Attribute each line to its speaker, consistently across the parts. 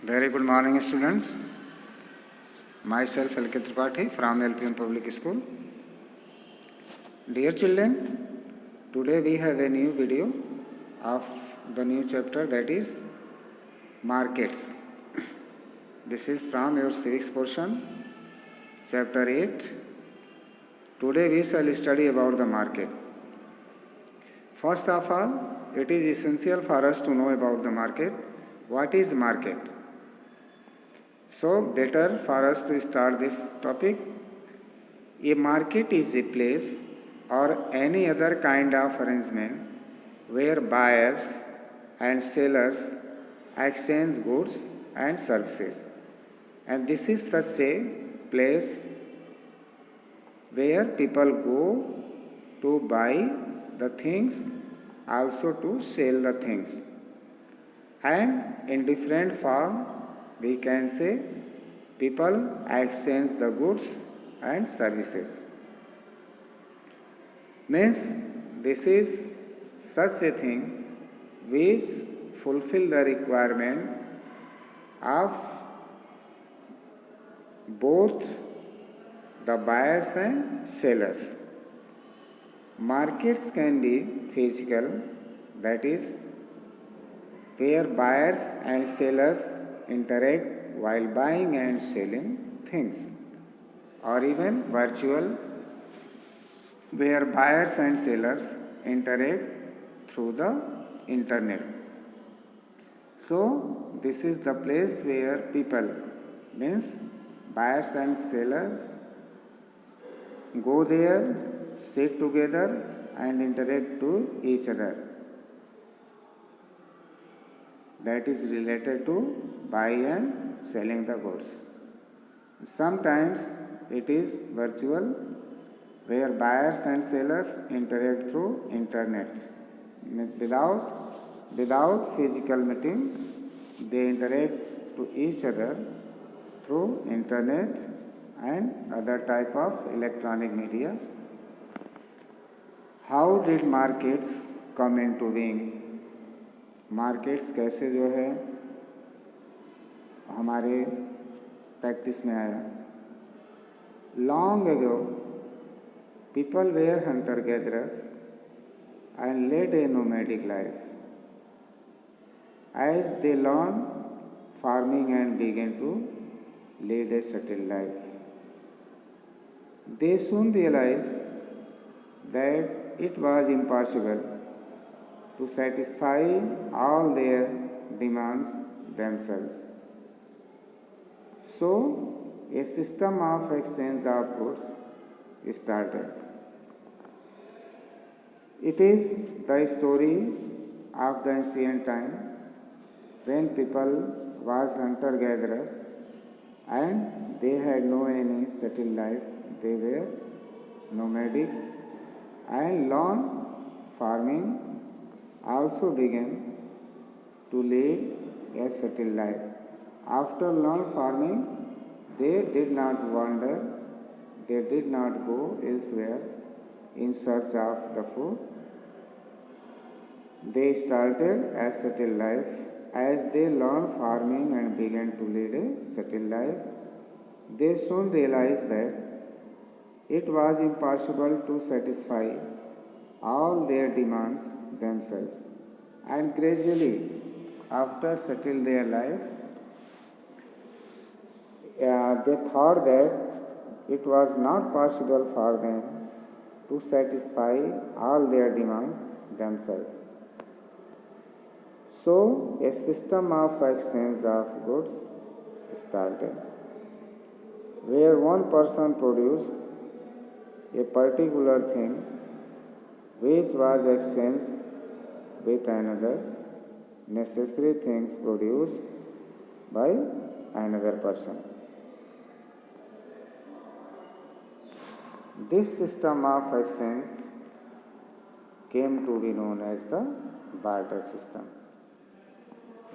Speaker 1: Very good morning, students. Myself, L.K. Tripathi from LPM Public School. Dear children, today we have a new video of the new chapter, that is markets. This is from your civics portion, chapter 8. Today we shall study about the market. First of all, it is essential for us to know about the market. What is market? So, better for us to start this topic. A market is a place or any other kind of arrangement where buyers and sellers exchange goods and services. And this is such a place where people go to buy the things, also to sell the things. And in different form, we can say people exchange the goods and services. Means this is such a thing which fulfill the requirement of both the buyers and sellers. Markets can be physical, that is, where buyers and sellers interact while buying and selling things, or even virtual, where buyers and sellers interact through the internet. So, this is the place where people, means buyers and sellers, go there, sit together and interact to each other. That is related to buy and selling the goods. Sometimes it is virtual, where buyers and sellers interact through internet. Without physical meeting, they interact to each other through internet and other type of electronic media. How did markets come into being? Markets कैसे जो है हमारे practice में आया? Long ago people were hunter gatherers and led a nomadic life. As they learn farming and begin to lead a settled life, they soon realized that it was impossible to satisfy all their demands themselves. So, a system of exchange of goods started. It is the story of the ancient time when people was hunter-gatherers and they had no any settled life. They were nomadic and lawn farming also began to lead a settled life. After lawn farming, they did not wander, they did not go elsewhere in search of the food. They started a settled life. As they learned farming and began to lead a settled life, they soon realized that it was impossible to satisfy all their demands themselves. And gradually, after settled their life, they thought that it was not possible for them to satisfy all their demands themselves. So, a system of exchange of goods started, where one person produced a particular thing which was exchanged with another, necessary things produced by another person. This system of exchange came to be known as the barter system.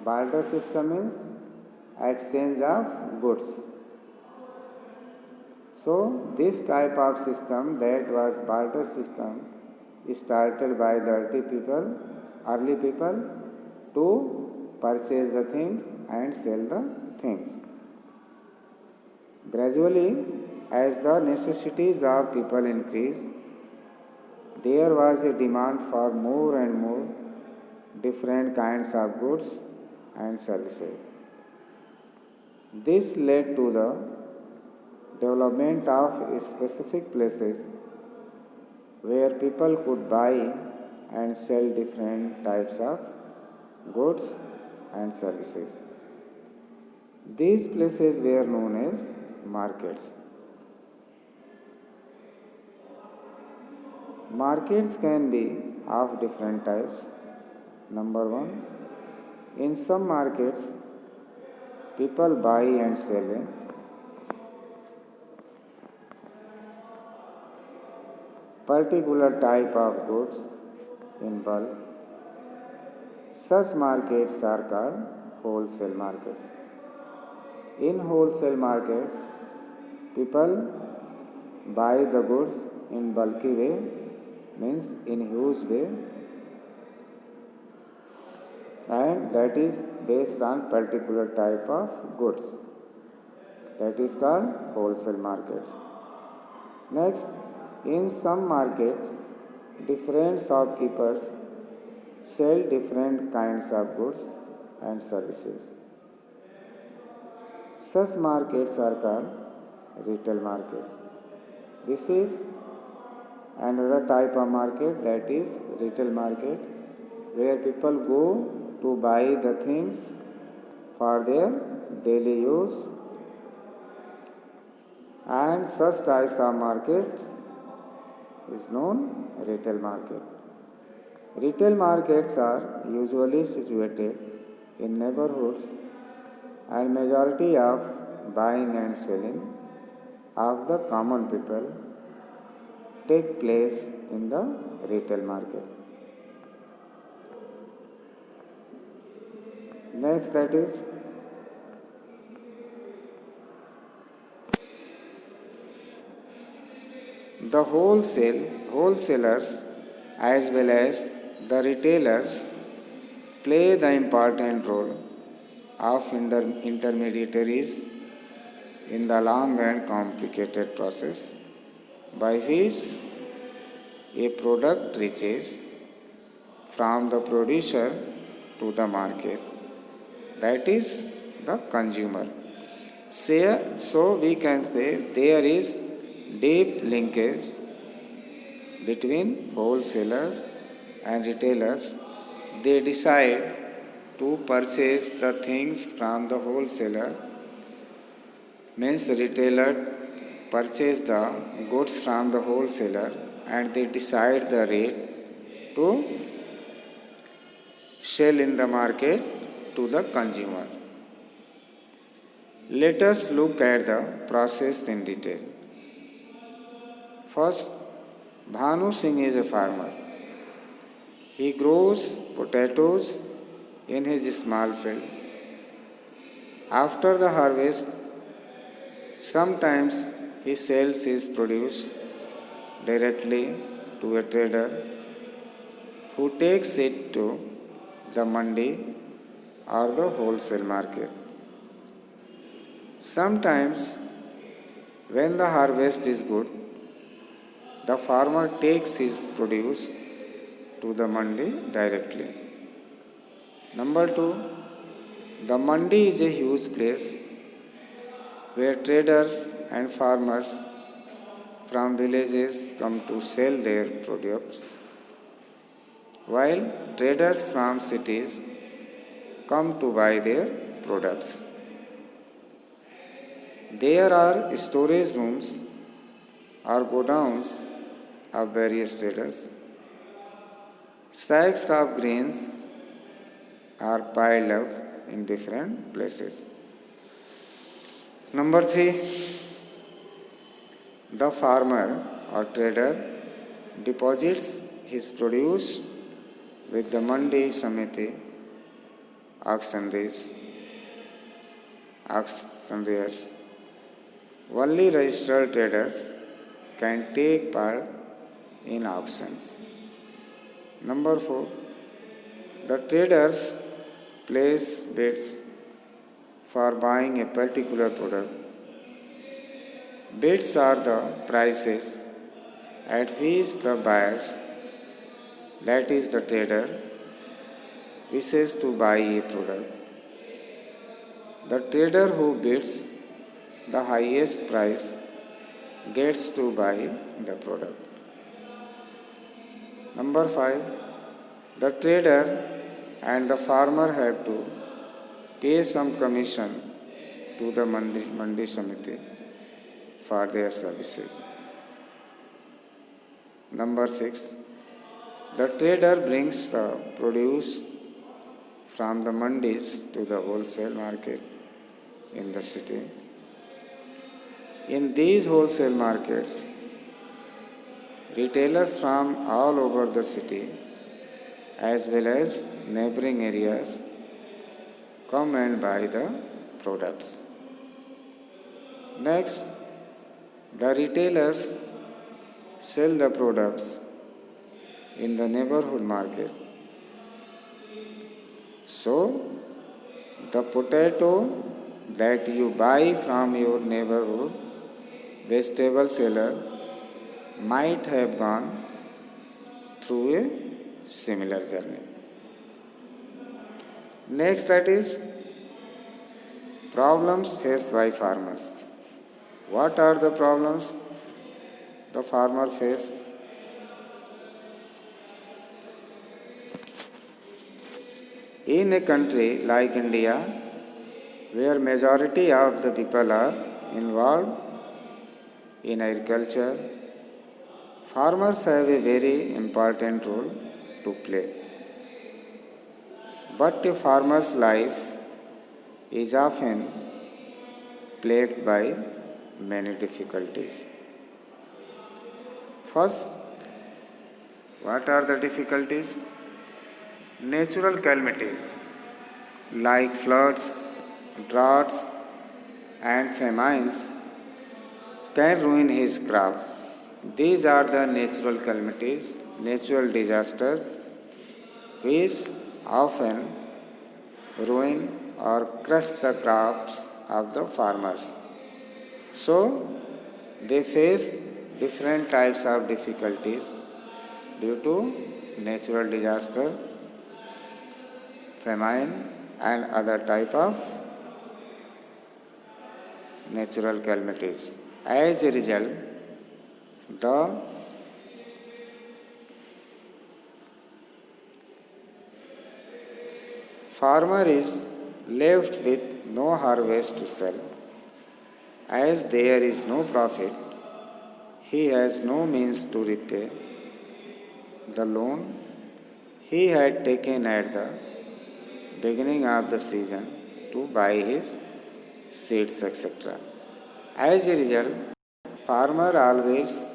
Speaker 1: Barter system means exchange of goods. So, this type of system, that was barter system, started by the early people to purchase the things and sell the things. Gradually, as the necessities of people increased, there was a demand for more and more different kinds of goods and services. This led to the development of specific places where people could buy and sell different types of goods and services. These places were known as markets. Markets can be of different types. Number one, in some markets, people buy and sell a particular type of goods in bulk. Such markets are called wholesale markets. In wholesale markets, people buy the goods in bulky way, means in huge way, and that is based on particular type of goods. That is called wholesale markets. Next, in some markets, different shopkeepers sell different kinds of goods and services. Such markets are called retail markets. This is another type of market, that is retail market, where people go to buy the things for their daily use, and such types of markets is known retail market. Retail markets are usually situated in neighborhoods, and majority of buying and selling of the common people take place in the retail market. Next, that is the wholesalers as well as the retailers play the important role of intermediaries in the long and complicated process by which a product reaches from the producer to the market, that is the consumer. So we can say there is deep linkage between wholesalers and retailers. They decide to purchase the things from the wholesaler, means the retailer purchase the goods from the wholesaler and they decide the rate to sell in the market to the consumer. Let us look at the process in detail. First, Bhanu Singh is a farmer. He grows potatoes in his small field. After the harvest, sometimes he sells his produce directly to a trader who takes it to the mandi or the wholesale market. Sometimes, when the harvest is good, the farmer takes his produce to the mandi directly. Number two, the mandi is a huge place where traders and farmers from villages come to sell their products, while traders from cities come to buy their products. There are storage rooms or godowns of various traders. Sacks of grains are piled up in different places. Number three, the farmer or trader deposits his produce with the Mandi Samiti auctioneers. Only registered traders can take part in auctions. Number four, the traders place bids for buying a particular product. Bids are the prices at which the buyers, that is the trader, wishes to buy a product. The trader who bids the highest price gets to buy the product. Number 5. The trader and the farmer have to pay some commission to the Mandi Samiti for their services. Number 6. The trader brings the produce from the mandis to the wholesale market in the city. In these wholesale markets, retailers from all over the city as well as neighboring areas come and buy the products. Next, the retailers sell the products in the neighborhood market. So, the potato that you buy from your neighborhood vegetable seller might have gone through a similar journey. Next, that is problems faced by farmers. What are the problems the farmer face? In a country like India, where majority of the people are involved in agriculture, farmers have a very important role to play. But a farmer's life is often plagued by many difficulties. First, what are the difficulties? Natural calamities like floods, droughts, and famines can ruin his crop. These are the natural calamities, natural disasters, which often ruin or crush the crops of the farmers. So, they face different types of difficulties due to natural disaster, famine, and other type of natural calamities. As a result, the farmer is left with no harvest to sell. As there is no profit, he has no means to repay the loan he had taken at the beginning of the season to buy his seeds, etc. As a result, farmer always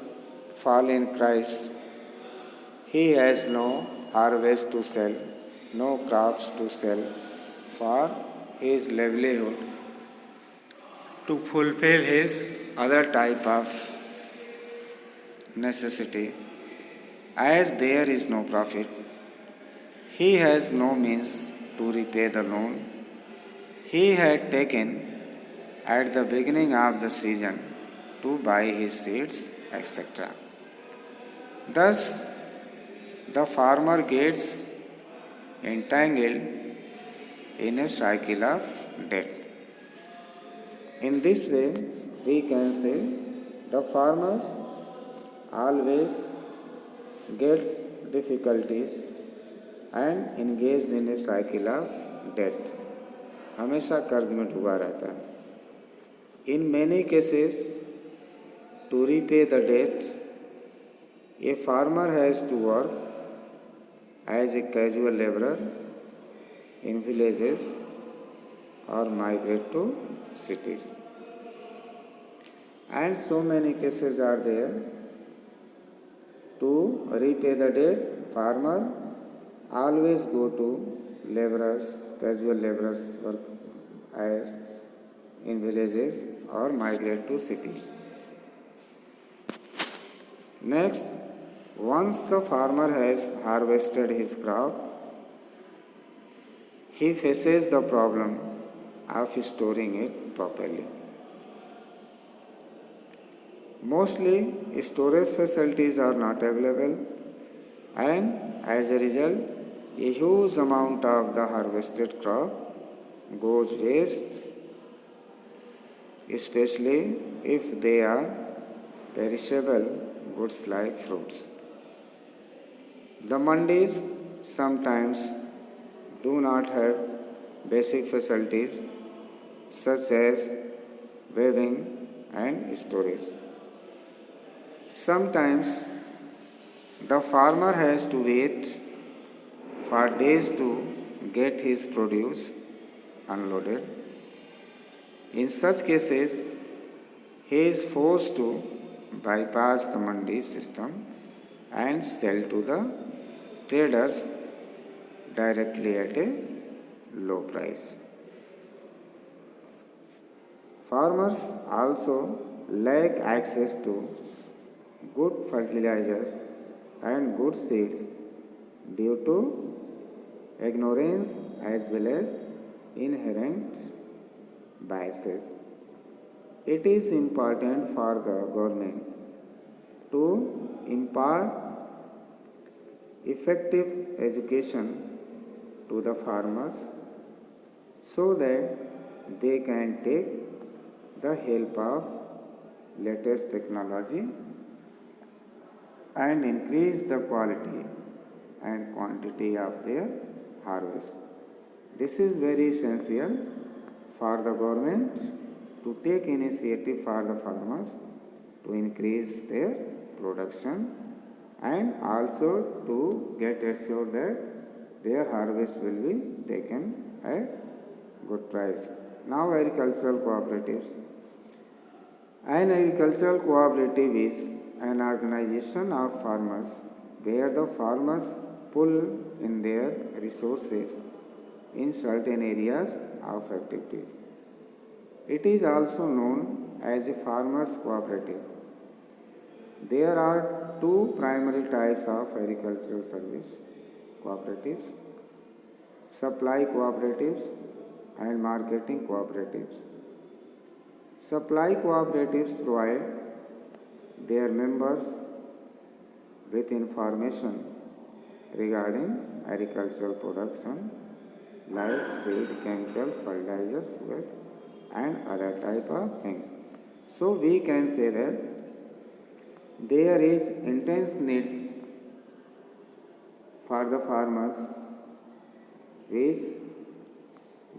Speaker 1: fall in crisis. He has no harvest to sell, no crops to sell for his livelihood, to fulfill his other type of necessity. As there is no profit, he has no means to repay the loan he had taken at the beginning of the season to buy his seeds, etc. Thus, the farmer gets entangled in a cycle of debt. In this way, we can say the farmers always get difficulties and engaged in a cycle of debt. हमेशा कर्ज में डूबा रहता है. In many cases, to repay the debt, a farmer has to work as a casual laborer in villages or migrate to cities. And so many cases are there. To repay the debt, farmer always go to laborers, casual laborers work as in villages or migrate to city. Next, once the farmer has harvested his crop, he faces the problem of storing it properly. Mostly storage facilities are not available, and as a result, a huge amount of the harvested crop goes waste, especially if they are perishable goods like fruits. The mandis sometimes do not have basic facilities such as weaving and storage. Sometimes the farmer has to wait for days to get his produce unloaded. In such cases, he is forced to bypass the mandi system and sell to the traders directly at a low price. Farmers also lack access to good fertilizers and good seeds due to ignorance as well as inherent biases. It is important for the government to impart effective education to the farmers so that they can take the help of latest technology and increase the quality and quantity of their harvest. This is very essential for the government to take initiative for the farmers to increase their production and also to get assured that their harvest will be taken at good price. Now agricultural cooperatives. An agricultural cooperative is an organization of farmers where the farmers pull in their resources in certain areas of activities. It is also known as a farmers cooperative. There are two primary types of agricultural service cooperatives: supply cooperatives and marketing cooperatives. Supply cooperatives provide their members with information regarding agricultural production like seed, chemicals, fertilizers, fuels, and other type of things. So we can say that there is intense need for the farmers which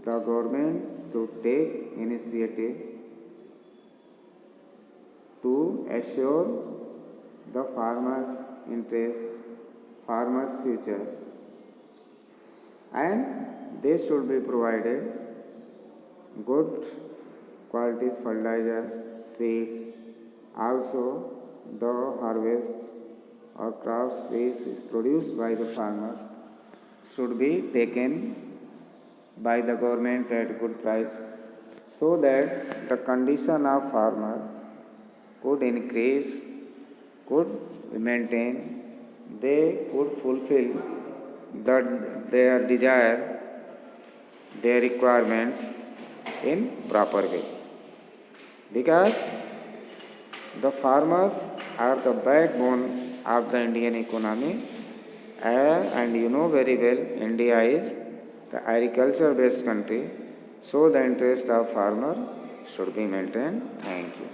Speaker 1: the government should take initiative to assure the farmers' interest, farmers' future, and they should be provided good quality fertilizer, seeds, also the harvest or crops which is produced by the farmers should be taken by the government at good price so that the condition of farmer could increase, could maintain, they could fulfill their desire, their requirements in proper way. Because the farmers are the backbone of the Indian economy, and you know very well India is the agriculture based country, so the interest of farmer should be maintained. Thank you.